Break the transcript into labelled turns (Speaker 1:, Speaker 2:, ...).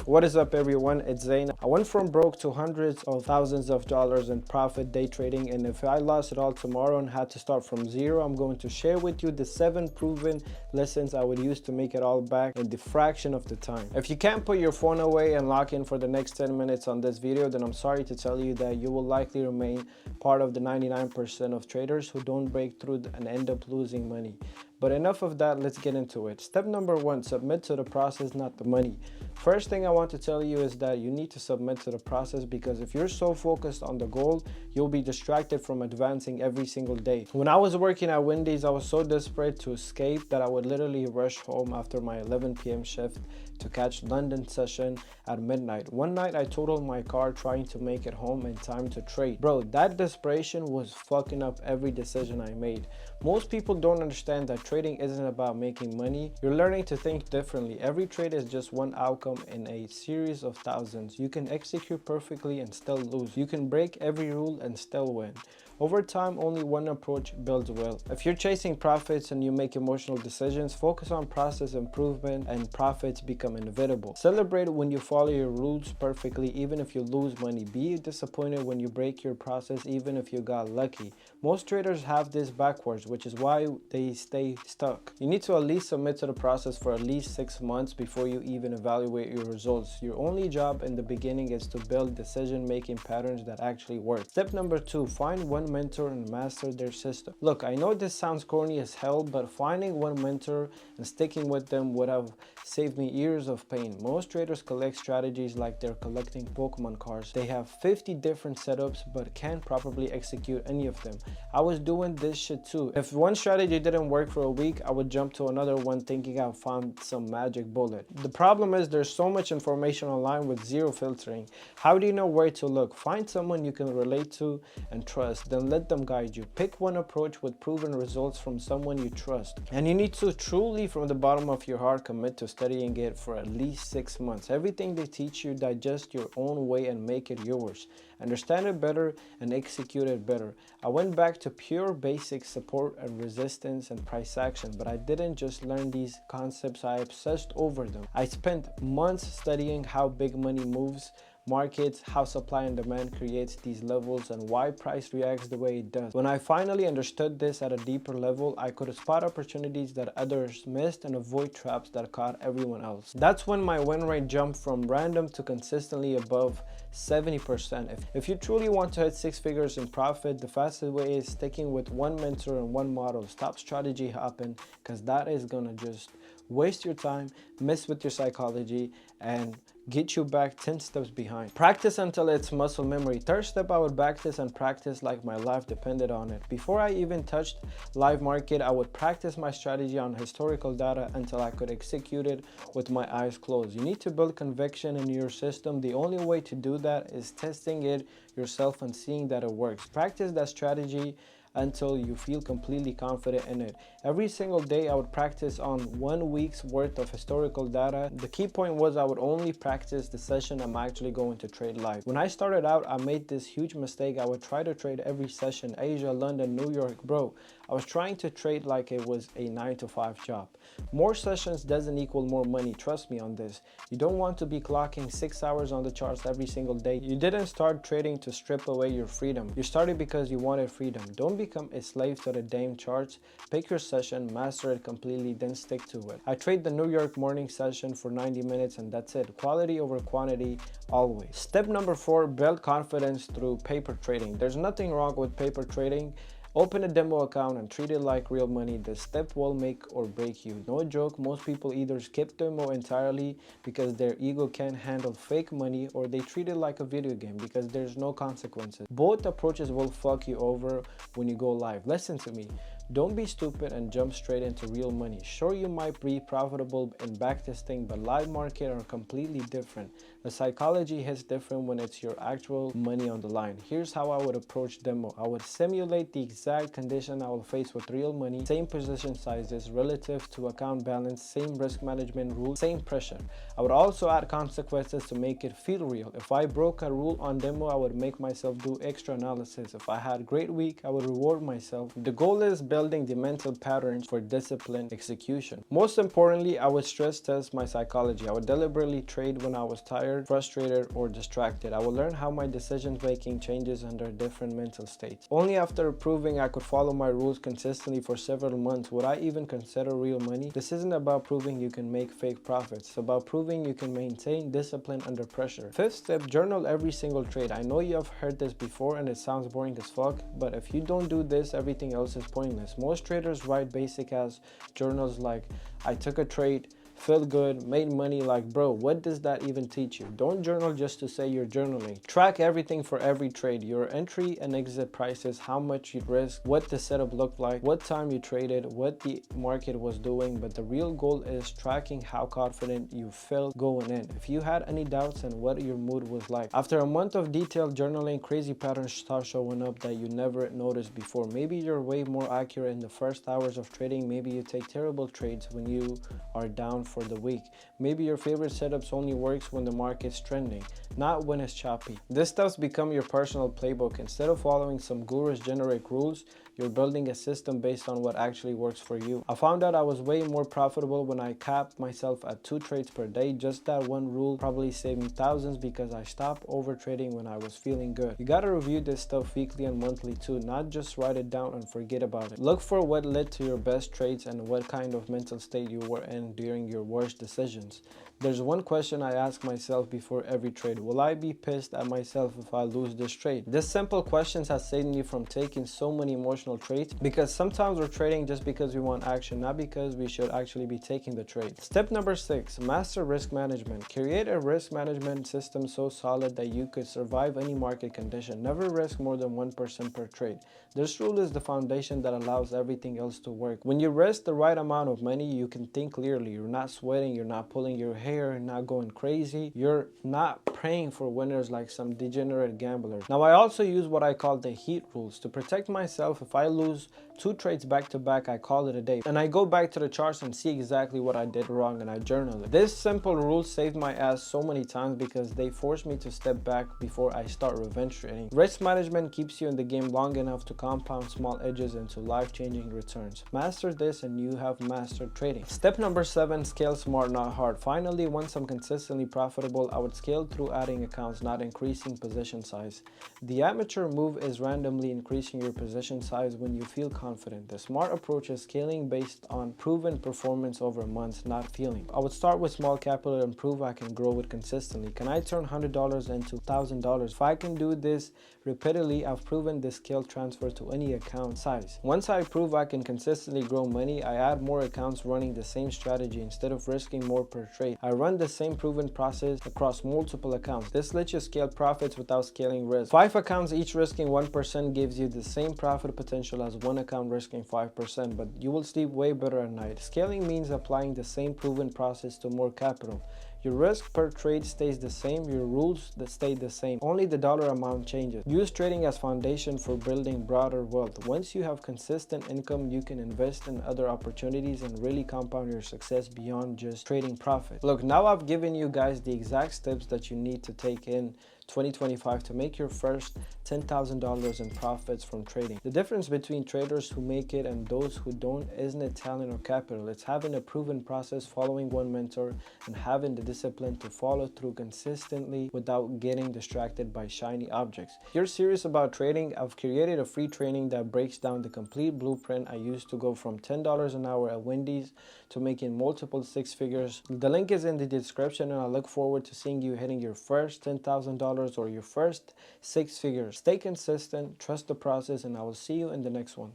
Speaker 1: What is up everyone, it's Zain. I went from broke to hundreds of thousands of dollars in profit day trading, and if I lost it all tomorrow and had to start from zero, I'm going to share with you the 7 proven lessons I would use to make it all back in the fraction of the time. If you can't put your phone away and lock in for the next 10 minutes on this video, then I'm sorry to tell you that you will likely remain part of the 99% of traders who don't break through and end up losing money. But enough of that, let's get into it. Step number 1, submit to the process, not the money. First thing I want to tell you is that you need to submit to the process, because if you're so focused on the goal, you'll be distracted from advancing every single day. When I was working at Wendy's, I was so desperate to escape that I would literally rush home after my 11 p.m. shift to catch London session at midnight. One night I totaled my car trying to make it home in time to trade. Bro, that desperation was fucking up every decision I made. Most people don't understand that trading isn't about making money. You're learning to think differently. Every trade is just one outcome in a series of thousands. You can execute perfectly and still lose. You can break every rule and still win. Over time, only one approach builds well. If you're chasing profits and you make emotional decisions, focus on process improvement and profits become inevitable. Celebrate when you follow your rules perfectly, even if you lose money. Be disappointed when you break your process, even if you got lucky. Most traders have this backwards, which is why they stay stuck. You need to at least submit to the process for at least 6 months before you even evaluate your results. Your only job in the beginning is to build decision-making patterns that actually work. Step number 2, find one mentor and master their system. Look, I know this sounds corny as hell, but finding one mentor and sticking with them would have saved me years of pain. Most traders collect strategies like they're collecting Pokemon cards. They have 50 different setups but can't properly execute any of them. I was doing this shit too. If one strategy didn't work for a week, I would jump to another one thinking I found some magic bullet. The problem is there's so much information online with zero filtering. How do you know where to look? Find someone you can relate to and trust, then let them guide you. Pick one approach with proven results from someone you trust. And you need to truly, from the bottom of your heart, commit to studying it for at least 6 months. Everything they teach you, digest your own way and make it yours. Understand it better and execute it better. I went back to pure basic support and resistance and price action, but I didn't just learn these concepts, I obsessed over them. I spent months studying how big money moves markets, how supply and demand creates these levels, and why price reacts the way it does. When I finally understood this at a deeper level, I could spot opportunities that others missed and avoid traps that caught everyone else. That's when my win rate jumped from random to consistently above 70%. If you truly want to hit 6 figures in profit, the fastest way is sticking with one mentor and one model. Stop strategy hopping, because that is gonna just waste your time, mess with your psychology, and get you back 10 steps behind. Practice until it's muscle memory. Third step, I would backtest and practice like my life depended on it. Before I even touched live market, I would practice my strategy on historical data until I could execute it with my eyes closed. You need to build conviction in your system. The only way to do that is testing it yourself and seeing that it works. Practice that strategy until you feel completely confident in it. Every single day I would practice on 1 week's worth of historical data. The key point was I would only practice the session I'm actually going to trade live. When I started out, I made this huge mistake. I would try to trade every session, Asia, London, New York. Bro, I was trying to trade like it was a 9-to-5 job. More sessions doesn't equal more money, trust me on this. You don't want to be clocking 6 hours on the charts every single day. You didn't start trading to strip away your freedom. You started because you wanted freedom. Don't become a slave to the damn charts. Pick your session, master it completely, then stick to it. I trade the New York morning session for 90 minutes and that's it. Quality over quantity always. Step number 4, build confidence through paper trading. There's nothing wrong with paper trading. Open a demo account and treat it like real money. This step will make or break you. No joke, most people either skip demo entirely because their ego can't handle fake money, or they treat it like a video game because there's no consequences. Both approaches will fuck you over when you go live. Listen to me. Don't be stupid and jump straight into real money. Sure, you might be profitable in backtesting, but live market are completely different. The psychology hits different when it's your actual money on the line. Here's how I would approach demo. I would simulate the exact condition I will face with real money, same position sizes relative to account balance, same risk management rules, same pressure. I would also add consequences to make it feel real. If I broke a rule on demo, I would make myself do extra analysis. If I had a great week, I would reward myself. The goal is building the mental patterns for disciplined execution. Most importantly, I would stress test my psychology. I would deliberately trade when I was tired, frustrated, or distracted. I would learn how my decision making changes under different mental states. Only after proving I could follow my rules consistently for several months would I even consider real money. This isn't about proving you can make fake profits. It's about proving you can maintain discipline under pressure. Fifth step, journal every single trade. I know you have heard this before and it sounds boring as fuck, but if you don't do this, everything else is pointless. Most traders write basic ass journals like, I took a trade, felt good, made money. Like, bro, what does that even teach you? Don't journal just to say you're journaling. Track everything for every trade, your entry and exit prices, how much you risk, what the setup looked like, what time you traded, what the market was doing. But the real goal is tracking how confident you felt going in, if you had any doubts, and what your mood was like. After a month of detailed journaling, crazy patterns start showing up that you never noticed before. Maybe you're way more accurate in the first hours of trading. Maybe you take terrible trades when you are down for the week. Maybe your favorite setups only works when the market's trending, not when it's choppy. This stuff's become your personal playbook. Instead of following some guru's generic rules, you're building a system based on what actually works for you. I found out I was way more profitable when I capped myself at 2 trades per day. Just that one rule probably saved me thousands because I stopped over trading when I was feeling good. You gotta review this stuff weekly and monthly too, not just write it down and forget about it. Look for what led to your best trades and what kind of mental state you were in during your worst decisions. There's one question I ask myself before every trade: will I be pissed at myself if I lose this trade? This simple question has saved me from taking so many emotional trades, because sometimes we're trading just because we want action, not because we should actually be taking the trade. Step number 6, master risk management. Create a risk management system so solid that you could survive any market condition. Never risk more than 1% per trade. This rule is the foundation that allows everything else to work. When you risk the right amount of money, you can think clearly. You're not sweating, you're not pulling your hair, not going crazy, you're not praying for winners like some degenerate gamblers. Now, I also use what I call the heat rules to protect myself. If I lose 2 trades back to back, I call it a day, and I go back to the charts and see exactly what I did wrong, and I journal it. This simple rule saved my ass so many times because they forced me to step back before I start revenge trading. Risk management keeps you in the game long enough to compound small edges into life-changing returns. Master this and you have mastered trading. Step number 7, scale smart, not hard. Finally, once I'm consistently profitable, I would scale through adding accounts, not increasing position size. The amateur move is randomly increasing your position size when you feel confident. The smart approach is scaling based on proven performance over months, not feeling. I would start with small capital and prove I can grow it consistently. Can I turn $100 into $1,000? If I can do this repeatedly, I've proven this scale transfer to any account size. Once I prove I can consistently grow money, I add more accounts running the same strategy. Instead of risking more per trade, I run the same proven process across multiple accounts. This lets you scale profits without scaling risk. 5 accounts each risking 1% gives you the same profit potential as 1 account risking 5%, but you will sleep way better at night. Scaling means applying the same proven process to more capital. Your risk per trade stays the same, your rules that stay the same, only the dollar amount changes. Use trading as foundation for building broader wealth. Once you have consistent income, you can invest in other opportunities and really compound your success beyond just trading profit. Look, now I've given you guys the exact steps that you need to take in 2025 to make your first $10,000 in profits from trading. The difference between traders who make it and those who don't isn't it talent or capital. It's having a proven process, following one mentor, and having the discipline to follow through consistently without getting distracted by shiny objects. If you're serious about trading, I've created a free training that breaks down the complete blueprint I used to go from $10 an hour at Wendy's to making multiple 6 figures. The link is in the description, and I look forward to seeing you hitting your first $10,000 or your first 6 figures. Stay consistent, trust the process, and I will see you in the next one.